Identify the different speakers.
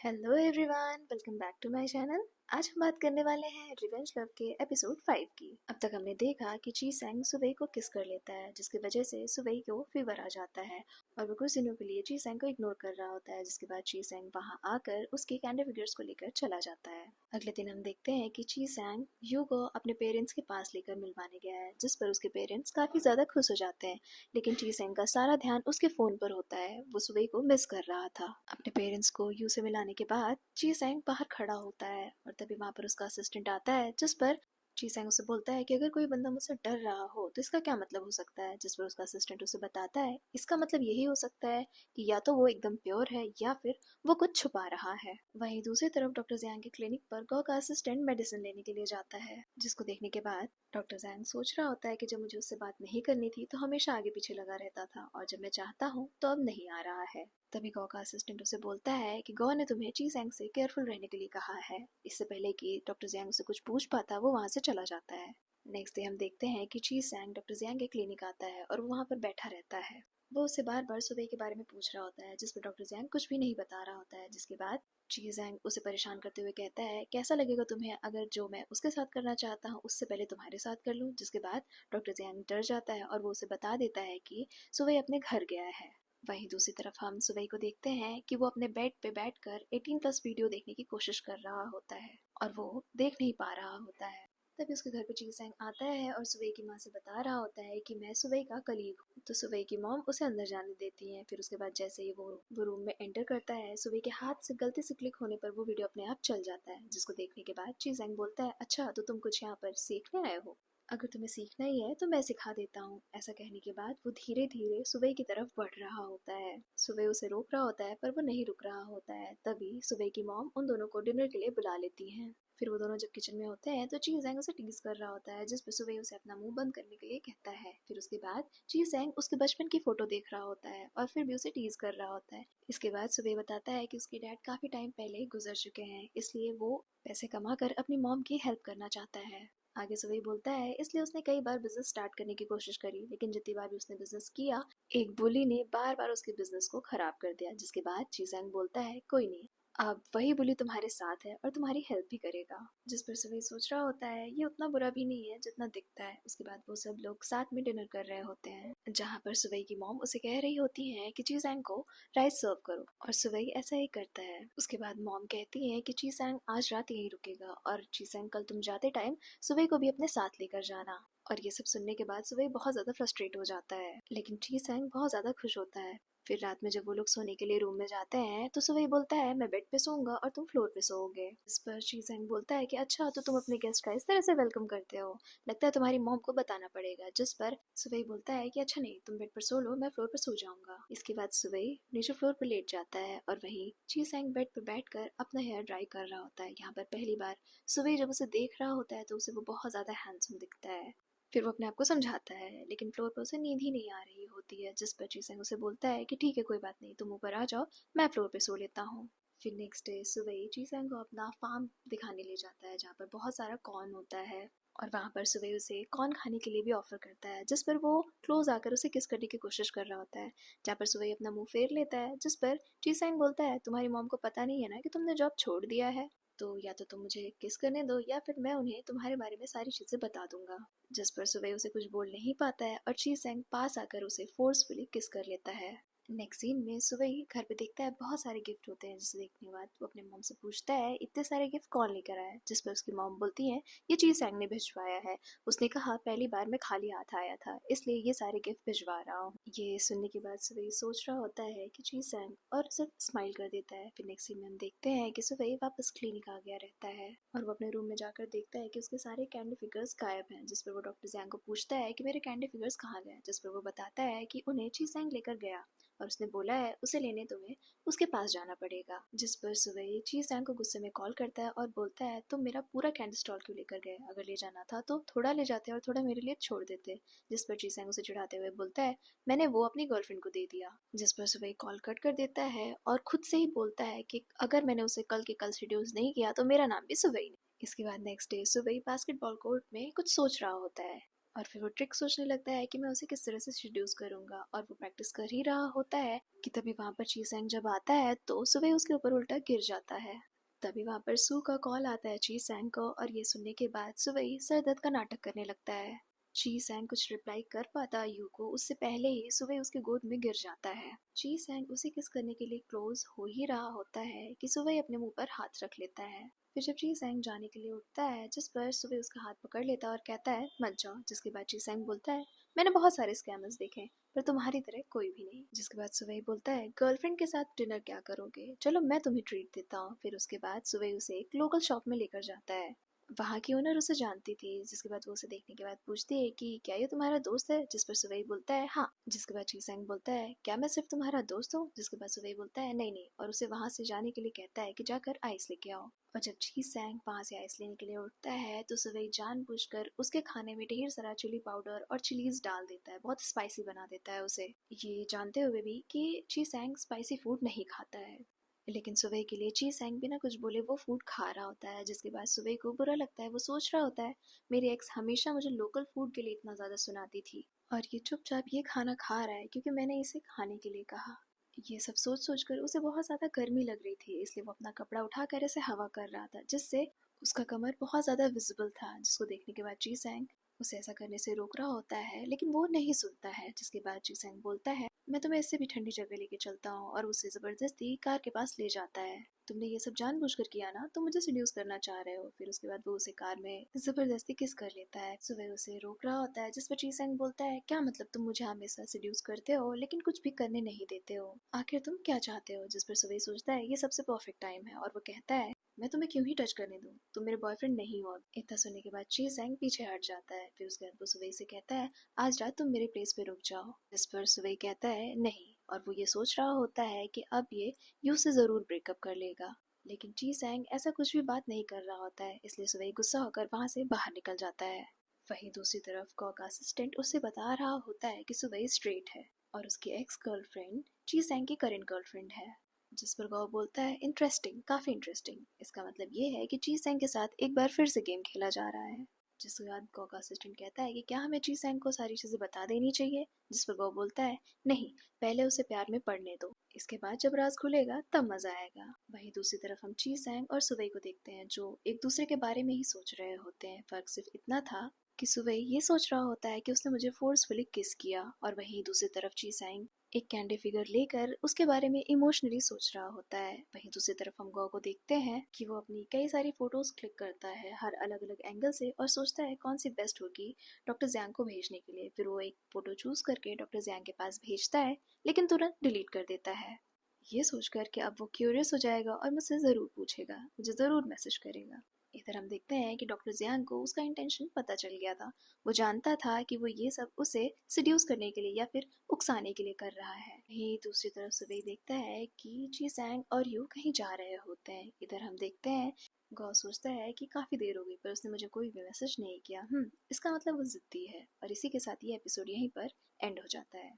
Speaker 1: Hello everyone, welcome back to my channel. आज हम बात करने वाले हैं रिवेंज लव के एपिसोड 5 की। अब तक हमने देखा कि ची सैंग सुवई को किस कर लेता है, जिसकी वजह से सुवई को फीवर आ जाता है और वो कुछ दिनों के लिए ची सैंग को इग्नोर कर रहा होता है। जिसके बाद ची सैंग वहां आकर उसके कैंडी फिगर्स को लेकर चला जाता है। अगले दिन हम देखते हैं कि ची सैंग यू को अपने पेरेंट्स के पास लेकर मिलवाने गया है, जिस पर उसके पेरेंट्स काफी ज्यादा खुश हो जाते हैं। लेकिन ची सैंग का सारा ध्यान उसके फोन पर होता है। वो सुवई को मिस कर रहा था। अपने पेरेंट्स को यू से मिलाने के बाद ची सैंग बाहर खड़ा होता है और तभी वहां पर उसका असिस्टेंट आता है, जिस पर ची सैंग उसे बोलता है कि अगर कोई बंदा मुझसे डर रहा हो तो इसका क्या मतलब हो सकता है। जिस पर उसका असिस्टेंट उसे बताता है इसका मतलब यही हो सकता है कि या तो वो एकदम प्योर है या फिर वो कुछ छुपा रहा है। वहीं दूसरी तरफ डॉक्टर जैंग के क्लिनिक पर गौ का असिस्टेंट मेडिसिन लेने के लिए जाता है, जिसको देखने के बाद डॉक्टर जैंग सोच रहा होता है कि जब मुझे उससे बात नहीं करनी थी तो हमेशा आगे पीछे लगा रहता था और जब मैं चाहता हूँ तो अब नहीं आ रहा है। तभी गौ का असिस्टेंट उसे बोलता है कि गौ ने तुम्हें ची सैंग से केयरफुल रहने के लिए कहा है। इससे पहले कि डॉक्टर जैंग उसे कुछ पूछ पाता वो वहां से चला जाता है। नेक्स्ट डे हम देखते हैं कि ची सैंग डॉक्टर जैंग के क्लिनिक आता है और वो वहां पर बैठा रहता है। वो उससे बार बार सुबह के बारे में पूछ रहा होता है, जिस पर डॉक्टर जैंग कुछ भी नहीं बता रहा होता है। जिसके बाद ची जैंग उसे परेशान करते हुए कहता है कैसा लगेगा तुम्हें अगर जो मैं उसके साथ करना चाहता हूँ उससे पहले तुम्हारे साथ कर लूँ। जिसके बाद डॉक्टर जैंग डर जाता है और वो उसे बता देता है कि सुबह अपने घर गया है। वहीं दूसरी तरफ हम सुवई को देखते हैं कि वो अपने बेड पे बैठकर 18+ वीडियो देखने की कोशिश कर रहा होता है और वो देख नहीं पा रहा होता है। तभी उसके घर पे ची सैंग आता है और सुवई की माँ से बता रहा होता है कि मैं सुवई का कलीग हूँ। तो सुवई की मॉम उसे अंदर जाने देती है। फिर उसके बाद जैसे ही वो रूम में एंटर करता है, सुवई के हाथ से गलती से क्लिक होने पर वो वीडियो अपने आप चल जाता है। जिसको देखने के बाद ची सैंग बोलता है अच्छा तो तुम कुछ यहाँ पर सीखने आए हो, अगर तुम्हें सीखना ही है तो मैं सिखा देता हूँ। ऐसा कहने के बाद वो धीरे धीरे सुबह की तरफ बढ़ रहा होता है। सुबह उसे रोक रहा होता है पर वो नहीं रुक रहा होता है। तभी सुबह की मॉम उन दोनों को डिनर के लिए बुला लेती हैं। फिर वो दोनों जब किचन में होते हैं तो ची सैंग उसे टीज कर रहा होता है, जिस पर सुबह उसे अपना मुंह बंद करने के लिए कहता है। फिर उसके बाद ची सैंग उसके बचपन की फोटो देख रहा होता है और फिर भी उसे टीज कर रहा होता है। इसके बाद सुबह बताता है कि उसके डैड काफी टाइम पहले ही गुजर चुके हैं, इसलिए वो पैसे कमा कर अपनी मॉम की हेल्प करना चाहता है। आगे से वही बोलता है इसलिए उसने कई बार बिजनेस स्टार्ट करने की कोशिश करी, लेकिन जितनी बार भी उसने बिजनेस किया एक बुली ने बार बार उसके बिजनेस को खराब कर दिया। जिसके बाद चीजैंग बोलता है कोई नहीं, अब वही बुली तुम्हारे साथ है और तुम्हारी हेल्प भी करेगा। जिस पर से वही सोच रहा होता है ये उतना बुरा भी नहीं है जितना दिखता है। उसके बाद वो सब लोग साथ में डिनर कर रहे होते हैं, जहाँ पर सुवई की मॉम उसे कह रही होती है कि चीजैंग को राइस सर्व करो और सुवई ऐसा ही करता है। उसके बाद मॉम कहती है कि चीजैंग आज रात यहीं रुकेगा और चीजैंग कल तुम जाते टाइम सुबह को भी अपने साथ लेकर जाना। और ये सब सुनने के बाद सुबह बहुत ज्यादा फ्रस्ट्रेट हो जाता है, लेकिन ची सैंग बहुत ज्यादा खुश होता है। फिर रात में जब वो लोग सोने के लिए रूम में जाते हैं तो सुबह बोलता है मैं बेड पे सोऊंगा और तुम फ्लोर पे सोओगे। इस पर ची सैंग बोलता है कि अच्छा तो तुम अपने गेस्ट का इस तरह से वेलकम करते हो, लगता है तुम्हारी मॉम को बताना पड़ेगा। जिस पर सुबह बोलता है कि अच्छा नहीं, तुम बेड पर सो लो, मैं फ्लोर पर सो जाऊंगा। इसके बाद सुबह नीचे फ्लोर पर लेट जाता है और वहीं ची सैंग बेड पर बैठकर अपना हेयर ड्राई कर रहा होता है। यहाँ पर पहली बार सुबह जब उसे देख रहा होता है तो उसे वो बहुत ज्यादा हैंडसम दिखता है। फिर वो अपने आप को समझाता है, लेकिन फ्लोर पर उसे नींद ही नहीं आ रही होती है। जिस पर चीसेंग उसे बोलता है कि ठीक है कोई बात नहीं, तुम ऊपर आ जाओ, मैं फ्लोर पे सो लेता हूँ। फिर नेक्स्ट डे सुबह चीसेंग को अपना फार्म दिखाने ले जाता है, जहाँ पर बहुत सारा कॉर्न होता है और वहाँ पर सुबह उसे कॉर्न खाने के लिए भी ऑफर करता है। जिस पर वो क्लोज आकर उसे किस करने की कोशिश कर रहा होता है, जहाँ पर सुबह अपना मुंह फेर लेता है। जिस पर चीसेंग बोलता है तुम्हारी मॉम को पता नहीं है ना कि तुमने जॉब छोड़ दिया है, तो या तो तुम मुझे किस करने दो या फिर मैं उन्हें तुम्हारे बारे में सारी चीजें बता दूंगा। जिस पर सुबह उसे कुछ बोल नहीं पाता है और ची सैंग पास आकर उसे फोर्सफुली किस कर लेता है। नेक्स्ट सीन में सुबह ही घर पे देखता है बहुत सारे गिफ्ट होते हैं, जिसे देखने के बाद वो अपने मॉम से पूछता है इतने सारे गिफ्ट कौन लेकर आया। जिस पर उसकी मॉम बोलती है ये ची सैंग ने भिजवाया है, उसने कहा पहली बार मैं खाली हाथ आया था इसलिए ये सारे गिफ्ट भिजवा रहा हूँ। ये सुनने के बाद सुबह सोच रहा होता है कि ची सैंग और सिर्फ स्माइल कर देता है। फिर नेक्स्ट सीन में हम देखते हैं कि सुबह वापस क्लिनिक आ गया रहता है और वो अपने रूम में जाकर देखता है कि उसके सारे कैंडी फिगर्स गायब हैं। जिस पर वो डॉक्टर जैंग को पूछता है कि मेरे कैंडी फिगर्स कहाँ गए। जिस पर वो बताता है कि उन्हें ची सैंग लेकर गया और उसने बोला है उसे लेने तुम्हें उसके पास जाना पड़ेगा। जिस पर सुबह ची सैंग को गुस्से में कॉल करता है और बोलता है तुम मेरा पूरा कैंडी स्टॉल क्यों लेकर गए, अगर ले जाना था तो थोड़ा ले जाते और थोड़ा मेरे लिए छोड़ देते। जिस पर ची सैंग उसे चिढ़ाते हुए बोलता है मैंने वो अपनी गर्लफ्रेंड को दे दिया। जिस पर सुबह कॉल कट कर देता है और खुद से ही बोलता है कि अगर मैंने उसे कल के कल शेड्यूल नहीं किया तो मेरा नाम भी सुबह ही नहीं। इसके बाद नेक्स्ट डे सुबह बास्केटबॉल कोर्ट में कुछ सोच रहा होता है और फिर वो ट्रिक सोचने लगता है कि मैं उसे किस तरह से सेड्यूस करूंगा, और वो प्रैक्टिस कर ही रहा होता है कि तभी वहां पर चीसैंग जब आता है तो सुबह उसके ऊपर उल्टा गिर जाता है। तभी वहां पर सू का कॉल आता है चीसैंग को, और ये सुनने के बाद सुबह सर दर्द का नाटक करने लगता है। ची सैंग कुछ रिप्लाई कर पाता यू को उससे पहले ही सुबह उसके गोद में गिर जाता है। ची सैंग उसे किस करने के लिए क्लोज हो ही रहा होता है कि सुबह अपने मुंह पर हाथ रख लेता है। फिर जब ची सैंग जाने के लिए उठता है, जिस पर सुबह उसका हाथ पकड़ लेता है और कहता है मत जाओ, जिसके बाद ची सैंग बोलता है मैंने बहुत सारे स्कैमर्स देखे पर तुम्हारी तरह कोई भी नहीं। जिसके बाद सुबह बोलता है गर्लफ्रेंड के साथ डिनर क्या करोगे, चलो मैं तुम्हें ट्रीट देता हूँ। फिर उसके बाद सुबह उसे एक लोकल शॉप में लेकर जाता है। वहाँ की ओनर उसे जानती थी, जिसके बाद वो उसे देखने के बाद पूछती है कि क्या ये तुम्हारा दोस्त है, जिस पर सुवई बोलता है हाँ। जिसके बाद चीसैंग बोलता है क्या मैं सिर्फ तुम्हारा दोस्त हूँ, जिसके बाद सुवई बोलता है नहीं नहीं, और उसे वहाँ से जाने के लिए कहता है कि जाकर आइस लेके आओ। और जब चीसैंग वहाँ से आइस लेने के लिए उठता है तो सुवई जानबूझकर उसके खाने में ढेर सारा चिली पाउडर और चिलीज डाल देता है, बहुत स्पाइसी बना देता है उसे, ये जानते हुए भी कि चीसैंग स्पाइसी फूड नहीं खाता है। लेकिन सुबह के लिए ची सैंग बिना कुछ बोले वो फूड खा रहा होता है। जिसके बाद सुबह को बुरा लगता है, वो सोच रहा होता है मेरी एक्स हमेशा मुझे लोकल फूड के लिए इतना ज़्यादा सुनाती थी और ये चुपचाप ये खाना खा रहा है क्योंकि मैंने इसे खाने के लिए कहा। ये सब सोच सोच कर उसे बहुत ज़्यादा गर्मी लग रही थी, इसलिए वो अपना कपड़ा उठाकर ऐसे हवा कर रहा था, जिससे उसका कमर बहुत ज़्यादा विजिबल था। जिसको देखने के बाद ची सैंग उसे ऐसा करने से रोक रहा होता है, लेकिन वो नहीं सुनता है। जिसके बाद ची सैंग बोलता है मैं तुम्हें इससे भी ठंडी जगह लेके चलता हूँ, और उसे जबरदस्ती कार के पास ले जाता है। तुमने ये सब जानबूझकर किया ना, तुम मुझे सेड्यूस करना चाह रहे हो। फिर उसके बाद वो उसे कार में जबरदस्ती किस कर लेता है। सुबह उसे रोक रहा होता है, जिस पर चीसैंग बोलता है क्या मतलब तुम मुझे हमेशा सेड्यूस करते हो लेकिन कुछ भी करने नहीं देते हो, आखिर तुम क्या चाहते हो। जिस पर सुबह सोचता है ये सबसे परफेक्ट टाइम है, और वो कहता है मैं तुम्हें क्यों ही टच करने दूं, तुम मेरे बॉयफ्रेंड नहीं हो। इतना सुनने के बाद ची सैंग पीछे हट जाता है। फिर उसके बाद वो सुबह से कहता है आज रात तुम मेरे प्लेस पे रुक जाओ। जिस पर सुबह कहता है नहीं, और वो ये सोच रहा होता है कि अब ये यू से जरूर ब्रेकअप कर लेगा। लेकिन ची सैंग ऐसा कुछ भी बात नहीं कर रहा होता है, इसलिए सुबह गुस्सा होकर वहां से बाहर निकल जाता है। वहीं दूसरी तरफ गौ का असिस्टेंट उसे बता रहा होता है कि सुबह स्ट्रेट है और उसकी एक्स गर्लफ्रेंड ची सैंग की करंट गर्लफ्रेंड है। जिस पर गौ बोलता है इंटरेस्टिंग, काफी इंटरेस्टिंग, इसका मतलब ये है कि ची सैंग के साथ एक बार फिर से गेम खेला जा रहा है। जिसके बाद गौ का असिस्टेंट कहता है कि क्या हमें ची सैंग को सारी चीजें बता देनी चाहिए। जिस पर गौ बोलता है नहीं, पहले उसे प्यार में पढ़ने दो, इसके बाद जब राज खुलेगा तब मजा आएगा। वहीं दूसरी तरफ हम ची सैंग और सुवई को देखते हैं, जो एक दूसरे के बारे में ही सोच रहे होते हैं। फर्क सिर्फ इतना था कि सुवई ये सोच रहा होता है कि उसने मुझे फोर्सफुली किस किया, और वहीं दूसरी तरफ ची सैंग एक कैंडी फिगर लेकर उसके बारे में इमोशनली सोच रहा होता है। वहीं दूसरी तरफ हम गौ को देखते हैं कि वो अपनी कई सारी फोटोज क्लिक करता है हर अलग अलग एंगल से, और सोचता है कौन सी बेस्ट होगी डॉक्टर जियांग को भेजने के लिए। फिर वो एक फोटो चूज करके डॉक्टर जियांग के पास भेजता है, लेकिन तुरंत डिलीट कर देता है, ये सोचकर कि अब वो क्यूरियस हो जाएगा और मुझसे ज़रूर पूछेगा, मुझे ज़रूर मैसेज करेगा। इधर हम देखते हैं कि डॉक्टर जियांग को उसका इंटेंशन पता चल गया था। वो जानता था कि वो ये सब उसे सिड्यूस करने के लिए या फिर उकसाने के लिए कर रहा है। ही दूसरी तरफ सुबह देखता है कि जी सैंग और यू कहीं जा रहे होते हैं। इधर हम देखते हैं गौ सोचता है कि काफ़ी देर हो गई पर उसने मुझे कोई भी मैसेज नहीं किया, इसका मतलब वो जिद्दी है। और इसी के साथ ये एपिसोड यहीं पर एंड हो जाता है।